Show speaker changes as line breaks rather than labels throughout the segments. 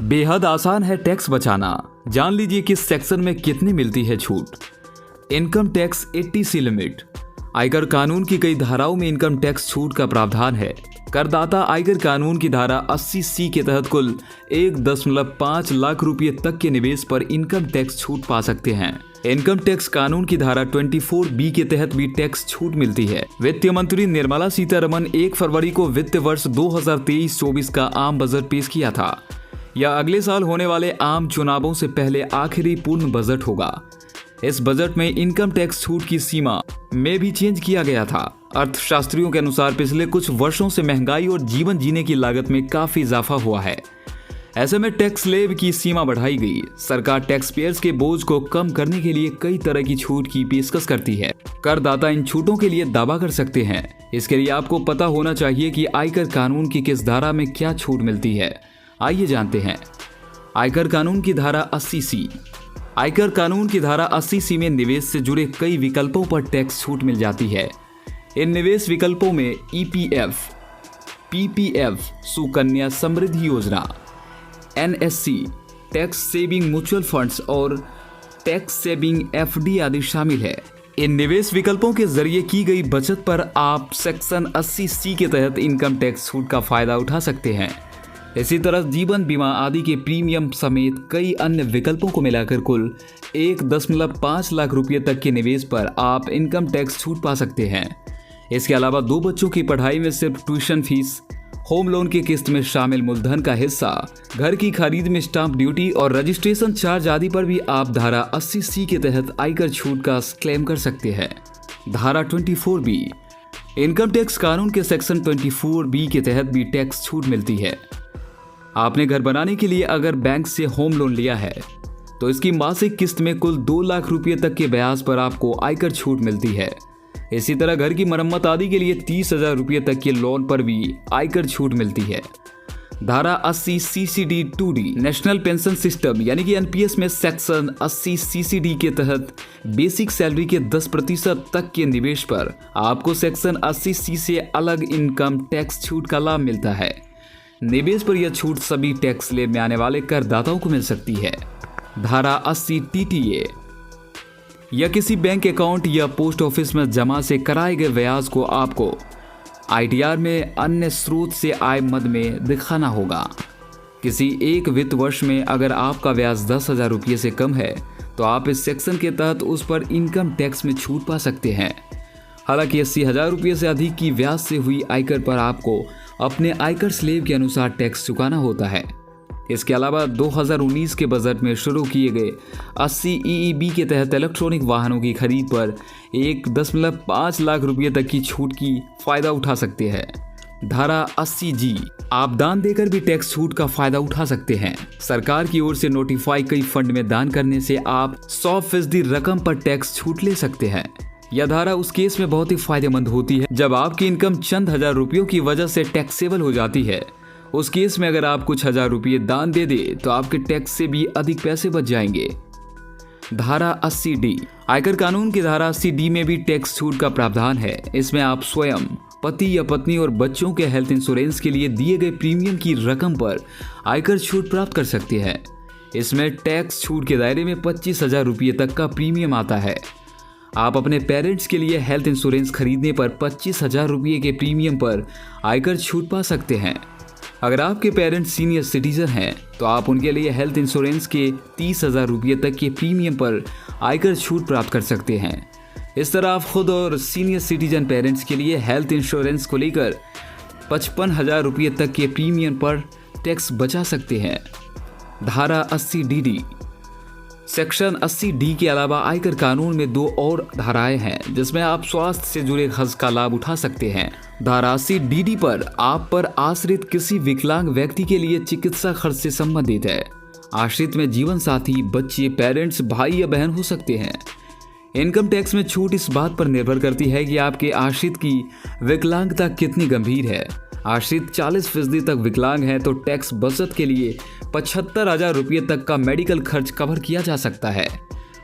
बेहद आसान है टैक्स बचाना। जान लीजिए किस सेक्शन में कितनी मिलती है छूट। Income tax 80C limit. आयकर कानून की कई धाराओं में इनकम टैक्स छूट का प्रावधान है। करदाता आयकर कानून की धारा 80C के तहत कुल 1.5 लाख रुपये तक के निवेश पर इनकम टैक्स छूट पा सकते हैं। इनकम टैक्स कानून की धारा 24B के तहत भी टैक्स छूट मिलती है। वित्त मंत्री निर्मला सीतारमण 1 फरवरी को वित्त वर्ष 2023-24 का आम बजट पेश किया था। यह अगले साल होने वाले आम चुनावों से पहले आखिरी पूर्ण बजट होगा। इस बजट में इनकम टैक्स छूट की सीमा में भी चेंज किया गया था। अर्थशास्त्रियों के अनुसार पिछले कुछ वर्षों से महंगाई और जीवन जीने की लागत में काफी इजाफा हुआ है। ऐसे में टैक्स स्लैब की सीमा बढ़ाई गई। सरकार टैक्स पेयर्स के बोझ को कम करने के लिए कई तरह की छूट की पेशकश करती है। करदाता इन छूटों के लिए दावा कर सकते हैं। इसके लिए आपको पता होना चाहिए कि आयकर कानून की किस धारा में क्या छूट मिलती है। आइए जानते हैं। आयकर कानून की धारा 80C। आयकर कानून की धारा 80C में निवेश से जुड़े कई विकल्पों पर टैक्स छूट मिल जाती है। इन निवेश विकल्पों में EPF, PPF, सुकन्या समृद्धि योजना, NSC, tax saving mutual funds और टैक्स सेविंग FD आदि शामिल है। इन निवेश विकल्पों के जरिए की गई बचत पर आप सेक्शन 80C के तहत इनकम टैक्स छूट का फायदा उठा सकते हैं। इसी तरह जीवन बीमा आदि के प्रीमियम समेत कई अन्य विकल्पों को मिलाकर कुल 1.5 लाख रुपये तक के निवेश पर आप इनकम टैक्स छूट पा सकते हैं। इसके अलावा 2 बच्चों की पढ़ाई में सिर्फ ट्यूशन फीस, होम लोन की किस्त में शामिल मूलधन का हिस्सा, घर की खरीद में स्टाम्प ड्यूटी और रजिस्ट्रेशन चार्ज आदि पर भी आप धारा 80C के तहत आयकर छूट का क्लेम कर सकते हैं। धारा 24B। इनकम टैक्स कानून के सेक्शन 24B के तहत भी टैक्स छूट मिलती है। आपने घर बनाने के लिए अगर बैंक से होम लोन लिया है तो इसकी मासिक किस्त में कुल 2 लाख रुपये तक के ब्याज पर आपको आयकर छूट मिलती है। इसी तरह घर की मरम्मत आदि के लिए 30,000 रुपये तक के लोन पर भी आयकर छूट मिलती है। धारा 80CCD2D नेशनल पेंशन सिस्टम यानी कि NPS में सेक्शन 80CCD के तहत बेसिक सैलरी के 10% तक के निवेश पर आपको सेक्शन 80C से अलग इनकम टैक्स छूट का लाभ मिलता है। निवेश पर यह छूट सभी टैक्स स्लैब में आने वाले करदाताओं को मिल सकती है। धारा 80TTA। यह किसी बैंक अकाउंट या पोस्ट ऑफिस में जमा से कराए गए ब्याज को आपको ITR में अन्य स्रोत से आय मद में दिखाना होगा। किसी एक वित्त वर्ष में अगर आपका ब्याज 10,000 रुपये से कम है तो आप इस सेक्शन के तहत उस पर इनकम टैक्स में छूट पा सकते हैं। हालांकि 80,000 रुपये से अधिक की ब्याज से हुई आयकर पर आपको अपने आयकर स्लैब के अनुसार टैक्स चुकाना होता है। इसके अलावा 2019 के बजट में शुरू किए गए 80 EEB के तहत इलेक्ट्रॉनिक वाहनों की खरीद पर 1.5 लाख रुपये तक की छूट की फायदा उठा सकते हैं। धारा 80G। आप दान देकर भी टैक्स छूट का फायदा उठा सकते हैं। सरकार की ओर से नोटिफाई कई फंड में दान करने से आप 100% रकम पर टैक्स छूट ले सकते हैं। यह धारा उस केस में बहुत ही फायदेमंद होती है जब आपकी इनकम चंद हजार रुपयों की वजह से टैक्सेबल हो जाती है। उस केस में अगर आप कुछ हजार रुपये दान दे दे तो आपके टैक्स से भी अधिक पैसे बच जाएंगे। धारा 80D। आयकर कानून की धारा 80D में भी टैक्स छूट का प्रावधान है। इसमें आप स्वयं, पति या पत्नी और बच्चों के हेल्थ इंश्योरेंस के लिए दिए गए प्रीमियम की रकम पर आयकर छूट प्राप्त कर सकते हैं। इसमें टैक्स छूट के दायरे में 25,000 रुपये तक का प्रीमियम आता है। आप अपने पेरेंट्स के लिए हेल्थ इंश्योरेंस खरीदने पर 25,000 रुपये के प्रीमियम पर आयकर छूट पा सकते हैं। अगर आपके पेरेंट्स सीनियर सिटीजन हैं तो आप उनके लिए हेल्थ इंश्योरेंस के 30,000 रुपये तक के प्रीमियम पर आयकर छूट प्राप्त कर सकते हैं। इस तरह आप खुद और सीनियर सिटीजन पेरेंट्स के लिए हेल्थ इंश्योरेंस को लेकर 55,000 रुपये तक के प्रीमियम पर टैक्स बचा सकते हैं। धारा 80DD। सेक्शन 80D के अलावा आयकर कानून में 2 और धाराएं हैं जिसमें आप स्वास्थ्य से जुड़े खर्च का लाभ उठा सकते हैं। धारा 80DD पर आप पर आश्रित किसी विकलांग व्यक्ति के लिए चिकित्सा खर्च से संबंधित है। आश्रित में जीवन साथी, बच्चे, पेरेंट्स, भाई या बहन हो सकते हैं। इनकम टैक्स में छूट इस बात पर निर्भर करती है कि आपके आश्रित की विकलांगता कितनी गंभीर है। आश्रित 40% तक विकलांग है तो टैक्स बचत के लिए 75,000 रुपये तक का मेडिकल खर्च कवर किया जा सकता है।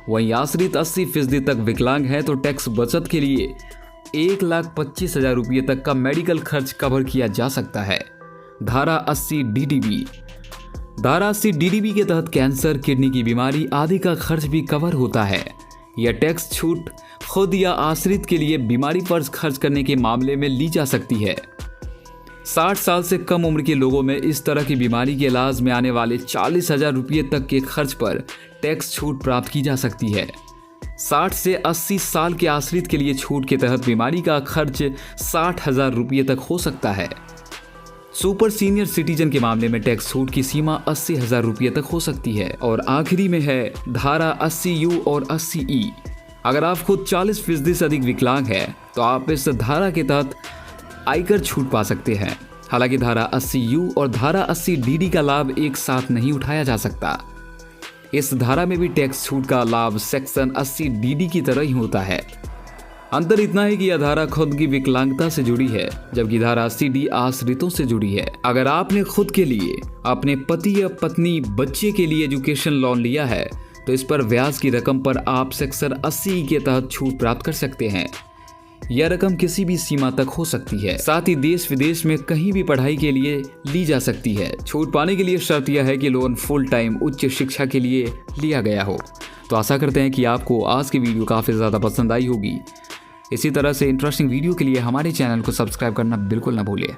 वहीं आश्रित 80% तक विकलांग है तो टैक्स बचत के लिए 1,25,000 रुपये तक का मेडिकल खर्च कवर किया जा सकता है। धारा 80DDB। धारा 80 DDB के तहत कैंसर, किडनी की बीमारी आदि का खर्च भी कवर होता है। यह टैक्स छूट खुद या आश्रित के लिए बीमारी पर खर्च करने के मामले में ली जा सकती है। 60 साल से कम उम्र के लोगों में इस तरह की बीमारी के इलाज में आने वाले 40,000 रुपये तक के खर्च पर टैक्स छूट प्राप्त की जा सकती है। 60 से 80 साल के आश्रित के लिए छूट के तहत बीमारी का खर्च 60,000 रुपये तक हो सकता है। सुपर सीनियर सिटीजन के मामले में टैक्स छूट की सीमा 80,000 रुपये तक हो सकती है। और आखिरी में है धारा 80U और 80E। अगर आप खुद 40% से अधिक विकलांग हैं तो आप इस धारा के तहत आयकर छूट पा सकते हैं। हालांकि धारा 80U और धारा 80DD का लाभ एक साथ नहीं उठाया जा सकता। इस धारा में भी टैक्स छूट का लाभ सेक्शन 80DD की तरह ही होता है। अंतर इतना है कि यह धारा खुद की विकलांगता से जुड़ी है, जबकि धारा 80D आश्रितों से जुड़ी है। अगर आपने खुद के लिए, अपने पति या पत्नी, बच्चे के लिए एजुकेशन लोन लिया है तो इस पर ब्याज की रकम पर आप सेक्शन 80 के तहत छूट प्राप्त कर सकते हैं। यह रकम किसी भी सीमा तक हो सकती है। साथ ही देश विदेश में कहीं भी पढ़ाई के लिए ली जा सकती है। छूट पाने के लिए शर्त यह है कि लोन फुल टाइम उच्च शिक्षा के लिए लिया गया हो। तो आशा करते हैं कि आपको आज की वीडियो काफ़ी ज़्यादा पसंद आई होगी। इसी तरह से इंटरेस्टिंग वीडियो के लिए हमारे चैनल को सब्सक्राइब करना बिल्कुल ना भूलें।